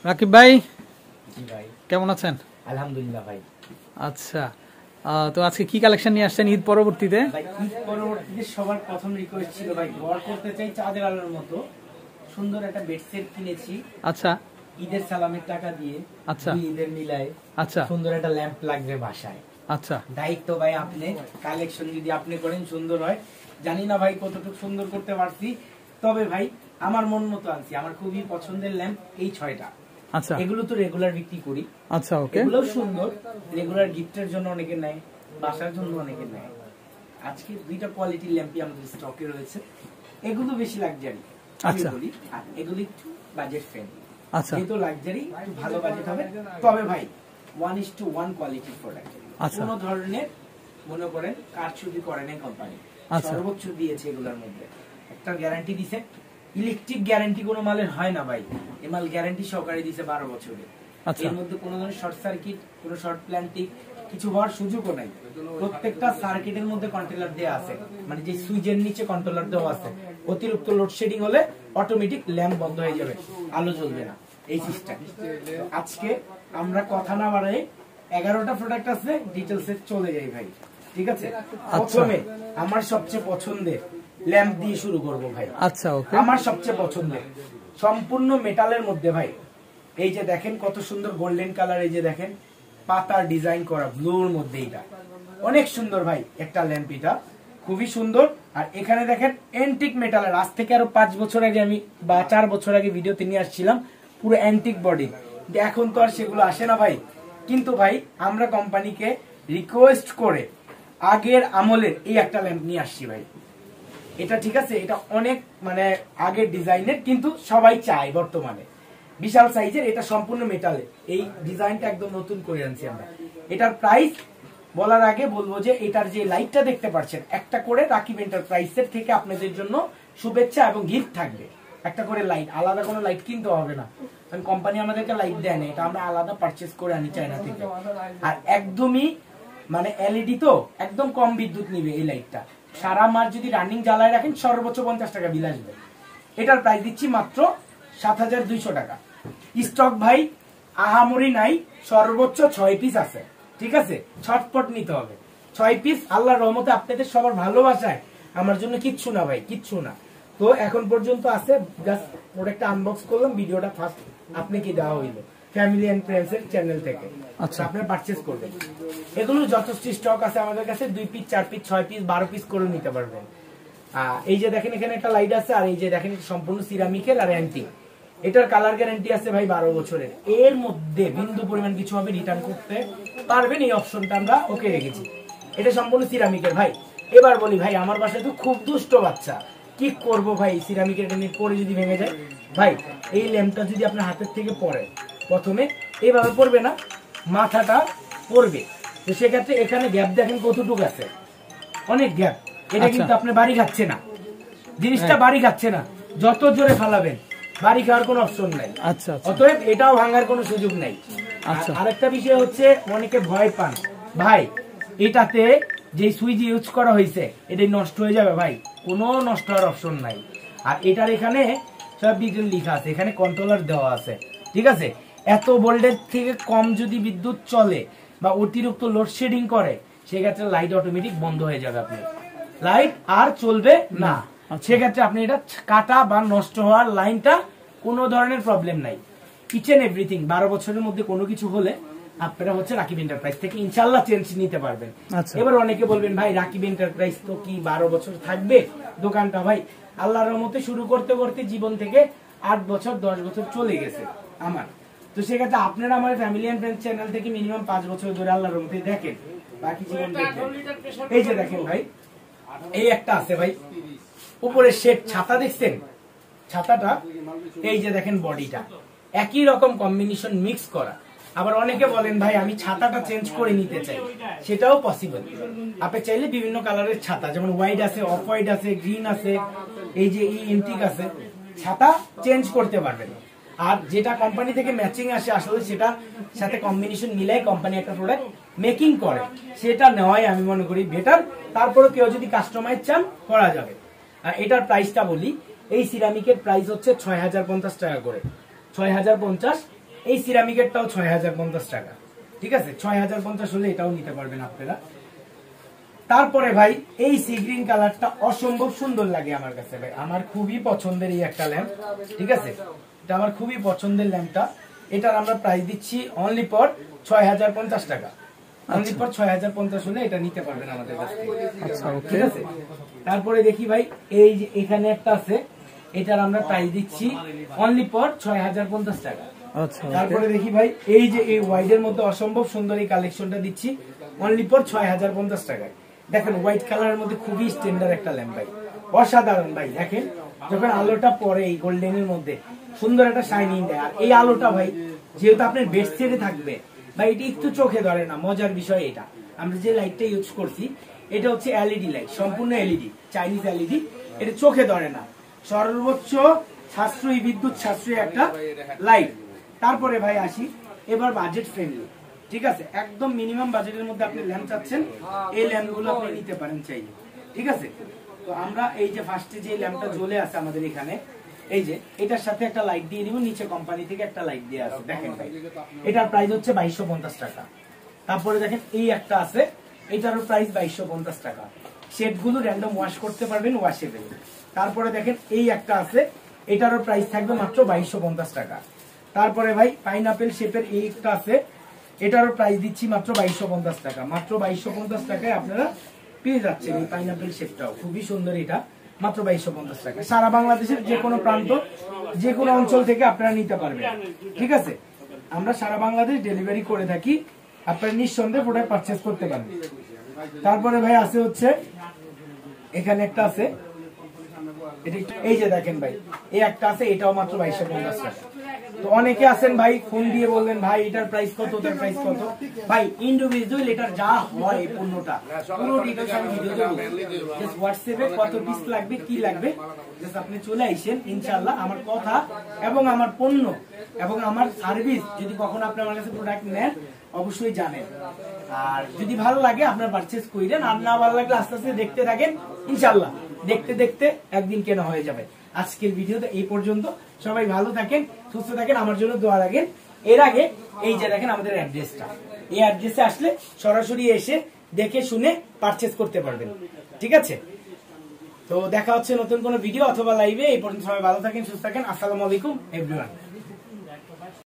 রাকিব ভাই, জি ভাই, কেমন আছেন? আলহামদুলিল্লাহ ভাই। আচ্ছা, তো আজকে কি কালেকশন নিয়ে আসছেন ঈদ পরবর্তীতে? ভাই ঈদ পরবর্তীতে সবার প্রথম রিকোয়েস্ট ছিল ভাই, ঘর করতে চাই চাঁদের আলোর মতো সুন্দর একটা বেড সেট কিনেছি। আচ্ছা, ঈদের সালামের টাকা দিয়ে। আচ্ছা, ঈদের মিলায় আচ্ছা, সুন্দর একটা ল্যাম্প লাগবে বাসায়। আচ্ছা, দায়িত্ব ভাই আপনি, কালেকশন যদি আপনি করেন সুন্দর হয়। জানি না ভাই কতটুকু সুন্দর করতে পারছি, তবে ভাই আমার মন মতো আনছি। আমার খুবই পছন্দের ল্যাম্প এই 6টা। আচ্ছা, এগুলো তো রেগুলার বিক্রি করি। আচ্ছা, ওকে, এগুলো সুন্দর, রেগুলার গিফটের জন্য অনেকে নেয়, বাসার জন্য অনেকে নেয়। আজকে 2টা কোয়ালিটির ল্যাম্পই আমাদের স্টকে রয়েছে। এগুলো বেশি লাক্সারি আমি বলি, আর এগুলো একটু বাজেট ফ্রেন্ডলি। আচ্ছা, যেহেতু লাক্সারি একটু ভালো বাজেট হবে, তবে ভাই 1:1 কোয়ালিটির প্রোডাক্ট। কোনো ধরনের মনে করেন কারচুপি করে নাই কোম্পানি, সর্বোচ্চ দিয়েছে এগুলোর মধ্যে। একটা গ্যারান্টি দিছে, ইলেকট্রিক গ্যারান্টি কোনো মালের হয় না ভাই, এই মাল গ্যারান্টি সহকারে দিছে 12 বছরের। এর মধ্যে কোনো ধরনের শর্ট সার্কিট, কোনো শর্ট প্ল্যান্টিং কিছু হওয়ার সুযোগও নাই। প্রত্যেকটা সার্কিটের মধ্যে কন্ট্রোলার দেওয়া আছে, মানে যে সুইচের নিচে কন্ট্রোলার দেওয়া আছে। অতিরিক্ত লোডশেডিং হলে অটোমেটিক ল্যাম্প বন্ধ হয়ে যাবে, আলো জ্বলবে না, এই সিস্টেম। আজকে আমরা কথা না বাড়াই, 11টা প্রোডাক্ট আছে, ডিটেইলসে চলে যাই ভাই, ঠিক আছে? প্রথমে আমার সবচেয়ে পছন্দের ল্যাম্প দিয়ে শুরু করব ভাই। আচ্ছা, ওকে। আমার সবচেয়ে পছন্দের সম্পূর্ণ মেটালের মধ্যে ভাই, এই যে দেখেন কত সুন্দর গোল্ডেন কালার, এই যে দেখেন পাতার ডিজাইন করা ব্লুর মধ্যে, এটা অনেক সুন্দর ভাই একটা ল্যাম্প, এটা খুবই সুন্দর। আর এখানে দেখেন অ্যান্টিক মেটালের, আজ থেকে আরো 5 বছর আগে আমি বা 4 বছর আগে ভিডিওতে নিয়ে আসছিলাম পুরো অ্যান্টিক বডি। এখন তো আর সেগুলো আসে না ভাই, কিন্তু ভাই আমরা কোম্পানিকে রিকোয়েস্ট করে আগের আমলের এই একটা ল্যাম্প নিয়ে আসছি ভাই। এটা ঠিক আছে, এটা অনেক মানে আগের ডিজাইনের, কিন্তু সবাই চায় বর্তমানে। বিশাল সাইজের, এটা সম্পূর্ণ মেটালে, এই ডিজাইনটা একদম নতুন করে আনছি আমরা। এটার প্রাইস বলার আগে বলবো যে এটার যে লাইটটা দেখতে পাচ্ছেন, একটা করে রাকিব এন্টারপ্রাইজের থেকে আপনাদের জন্য শুভেচ্ছা এবং গিফট থাকবে। একটা করে লাইট, আলাদা কোনো লাইট কিনতে হবে না, কারণ কোম্পানি আমাদেরকে লাইট দেয় না, এটা আমরা আলাদা পারচেজ করে আনি চায়না থেকে। আর একদমই মানে এলইডি, তো একদম কম বিদ্যুৎ নিবে এই লাইটটা। সারা মাস যদি রানিং জ্বালায় রাখেন সর্বোচ্চ 50 টাকা বিল আসবে। এটার প্রাইস দিচ্ছি মাত্র 7200 টাকা। স্টক ভাই আহামরি নাই, সর্বোচ্চ 6 পিস আছে, ঠিক আছে? ছটপট নিতে হবে, 6 পিস। আল্লাহর রহমতে আপনাদের সবার ভালোবাসায় আমার জন্য কিচ্ছু না ভাই, কিচ্ছু না। তো এখন পর্যন্ত আছে, জাস্ট প্রোডাক্টটা আনবক্স করলাম, ভিডিওটা ফার্স্ট আপনি কি দেওয়া হইলো ফ্যামিলি এন্ড ফ্রেন্ডস এর চ্যানেল থেকে। আচ্ছা, আপনি পারচেজ করবেন। এগুলো যথেষ্ট স্টক আছে আমাদের কাছে, 2 পিস 4 পিস 6 পিস 12 পিস করে নিতে পারবেন। এই যে দেখেন এখানে একটা লাইট আছে, আর এই যে দেখেন সম্পূর্ণ সিরামিকের আর অ্যান্টিক। এটার কালার গ্যারান্টি আছে ভাই 12 বছরের। এর মধ্যে বিন্দু পরিমাণ কিছু হবে রিটার্ন করতে পারবেন, এই অপশনটা আমরা ওকে রেখেছি। এটা সম্পূর্ণ সিরামিকের ভাই। এবার বলি ভাই, আমার বাসায় তো খুব দুষ্ট বাচ্চা, কি করব ভাই, সিরামিকের এটা পরে যদি ভেঙে যায় ভাই, এই ল্যাম্পটা যদি আপনার হাতের থেকে পড়ে, প্রথমে এইভাবে পড়বে না, মাথাটা পড়বে, তো সেক্ষেত্রে এখানে গ্যাপ দেখেন কতটুকু আছে, অনেক গ্যাপ। এটা কিন্তু আপনি বাড়ি খাচ্ছে না, জিনিসটা বাড়ি খাচ্ছে না, যত জোরে ফালাবেন বাড়ি খাওয়ার কোনো অপশন নাই। আচ্ছা, অতএব এটাও ভাঙার কোনো সুযোগ নাই। আরেকটা বিষয় হচ্ছে, অনেকে ভয় পান ভাই এটাতে যে সুইচ ইউজ করা হয়েছে এটা নষ্ট হয়ে যাবে, ভাই কোনো নষ্ট হওয়ার অপশন নাই। আর এটার এখানে সব ডিটেল লেখা আছে, এখানে কন্ট্রোলার দেওয়া আছে, ঠিক আছে? এত ভোল্টেজ থেকে কম যদি বিদ্যুৎ চলে বা অতিরিক্ত লোডশেডিং করে, সেক্ষেত্রে লাইট অটোমেটিক বন্ধ হয়ে যাবে, আপনি লাইট আর চলবে না। সেক্ষেত্রে আপনি এটা কাটা বা নষ্ট হওয়ার লাইনটা কোনো ধরনের প্রবলেম নাই। ইচ এন্ড এভরিথিং 12 বছরের মধ্যে কোনো কিছু হলে আপনারা হচ্ছে রাকিব এন্টারপ্রাইজ থেকে ইনশাল্লাহ চেঞ্জ নিতে পারবেন। এবার অনেকে বলবেন ভাই রাকিব এন্টারপ্রাইজ তো কি 12 বছর থাকবে দোকানটা? ভাই আল্লাহর রহমতে শুরু করতে করতে জীবন থেকে 8 বছর 10 বছর চলে গেছে আমার। তো সেক্ষেত্রে আপনারা আমার ফ্যামিলি এন্ড ফ্রেন্ডস চ্যানেল থেকে মিনিমাম 5 বছর ধরে আল্লাহর রহমতে দেখেন, বাকি জীবন দেখেন। এই যে দেখেন ভাই, এই একটা আছে ভাই, উপরে শেড ছাতা দেখছেন, ছাতাটা এই যে দেখেন বডিটা একই রকম কম্বিনেশন মিক্স করা। আবার অনেকে বলেন ভাই আমি ছাতাটা চেঞ্জ করে নিতে চাই, সেটাও পসিবল। আপনি চাইলে বিভিন্ন কালারের ছাতা, যেমন হোয়াইট আছে, অফ হোয়াইট আছে, গ্রিন আছে, এই যে এন্টিক আছে, ছাতা চেঞ্জ করতে পারবেন। আর যেটা কোম্পানি থেকে ম্যাচিং আসে আসলে সেটা সাথে কম্বিনেশন মিলাই কোম্পানি একটা প্রোডাক্ট মেকিং করে, সেটা নেওয়াই আমি মনে করি বেটার। তারপরে কেউ যদি কাস্টমাইজ চান করা যাবে। আর এটার প্রাইসটা বলি, এই সিরামিকের প্রাইস হচ্ছে 6050 টাকা করে, 6050। এই সিরামিকেরটাও 6050 টাকা। ঠিক আছে, 6050 হলে এটাও নিতে পারবেন আপনারা। তারপরে ভাই এই সি গ্রিন কালারটা অসম্ভব সুন্দর লাগে আমার কাছে ভাই, আমার খুবই পছন্দের এই একটা ল্যাম্প। ঠিক আছে, এটা আমার খুবই পছন্দের ল্যাম্পটা। এটার আমরা প্রাইস দিচ্ছি অনলি ফর 6050 টাকা। অনলি ফর 6050 হলে এটা নিতে পারবেন আমাদের কাছ থেকে। ঠিক আছে, তারপরে দেখি ভাই এই যে এখানে একটা আছে, এটার আমরা প্রাইস দিচ্ছি অনলি ফর 6050 টাকা। তারপরে দেখি ভাই এই যে এই ওয়াইডের মধ্যে অসম্ভব সুন্দর এই কালেকশনটা দিচ্ছি অনলি ফর 6050 টাকায়। দেখেন হোয়াইট কালারের মধ্যে খুবই স্ট্যান্ডার্ড একটা ল্যাম্প ভাই, অসাধারণ ভাই। দেখেন যখন আলোটা পড়ে এই গোল্ডেনের মধ্যে সুন্দর একটা শাইনিং দেয়, আর এই আলোটা ভাই যেহেতু আপনার বেড সাইডে থাকবে ভাই, এটা একটু চোখে ধরে না। মজার বিষয় এটা, আমরা যে লাইটটা ইউজ করছি এটা হচ্ছে এলইডি লাইট, সম্পূর্ণ এলইডি, চাইনিজ এলইডি। এটা চোখে ধরে না, সর্বোচ্চ সাশ্রয়ী, বিদ্যুৎ সাশ্রয়ী একটা লাইট। তারপরে ভাই আসি এবার বাজেট ফ্রেন্ডলি। ঠিক আছে, একদম মিনিমাম বাজেটের মধ্যে আপনি ল্যাম্প চাচ্ছেন, এই ল্যাম্পগুলো আপনি নিতে পারেন চাইলে। ঠিক আছে, তো আমরা এই যে ফার্স্টে যে ল্যাম্পটা জ্বলে আছে আমাদের এখানে, এই যে এটার সাথে একটা লাইট দিয়ে দিব, নিচে কোম্পানি থেকে একটা লাইট দিয়ে আছে। দেখেন ভাই এটার প্রাইস হচ্ছে 2250 টাকা। তারপরে দেখেন এই একটা আছে, এটারও প্রাইস 2250 টাকা। শেডগুলো র্যান্ডম ওয়াশ করতে পারবেন ওয়াশেবল। তারপরে দেখেন এই একটা আছে, এটারও প্রাইস থাকবে মাত্র 2250 টাকা। তারপরে ভাই পাইনাপেল শেপের এই একটা আছে, এটারও প্রাইস দিচ্ছি মাত্র 2250 টাকা। মাত্র 2250 টাকায় আপনারা পেয়ে যাচ্ছেন এই পাইনাপেল শেপটাও, খুবই সুন্দর। এটা মাত্র 2250 টাকা। সারা বাংলাদেশের যে কোনো প্রান্ত, যে কোনো অঞ্চল থেকে আপনারা নিতে পারবেন। ঠিক আছে, আমরা সারা বাংলাদেশ ডেলিভারি করে থাকি, আপনারা নিঃসন্দেহে প্রোডাক্ট পারচেজ করতে পারবেন। তারপরে ভাই আছে হচ্ছে এখানে একটা আছে, এই যে দেখেন ভাই এই একটা আছে, এটাও মাত্র 2250 টাকা। তো অনেকে আছেন ভাই ফোন দিয়ে বললেন ভাই এটার প্রাইস কত, ওটার প্রাইস কত। ভাই ইন্ডিভিজুয়াল এটার যা হয় এই পণ্যটা পুরো ডিটেইলস আমি ভিডিও দেব। জাস্ট হোয়াটসঅ্যাপে কত পিস লাগবে কি লাগবে জাস্ট আপনি চলে আইসেন, ইনশাআল্লাহ আমার কথা এবং আমার পণ্য এবং আমার সার্ভিস যদি কখনো আপনি আমার কাছে প্রোডাক্ট নেন অবশ্যই জানেন। আর যদি ভালো লাগে আপনার পারচেজ কইরেন, আর না ভালো লাগলে আস্তে আস্তে দেখতে থাকেন, ইনশাআল্লাহ দেখতে দেখতে একদিন কেনা হয়ে যাবে। আজকের ভিডিওতে এই পর্যন্ত, সবাই ভালো থাকেন, সুস্থ থাকেন, আমার জন্য দোয়া রাখেন। এর আগে এই যে দেখেন আমাদের অ্যাড্রেসটা, এই অ্যাড্রেসে আসলে সরাসরি এসে দেখে শুনে পারচেজ করতে পারবেন। ঠিক আছে, তো দেখা হচ্ছে নতুন কোনো ভিডিও অথবা লাইভে। এই পর্যন্ত সবাই ভালো থাকেন, সুস্থ থাকেন। আসসালামু আলাইকুম এভরিওয়ান।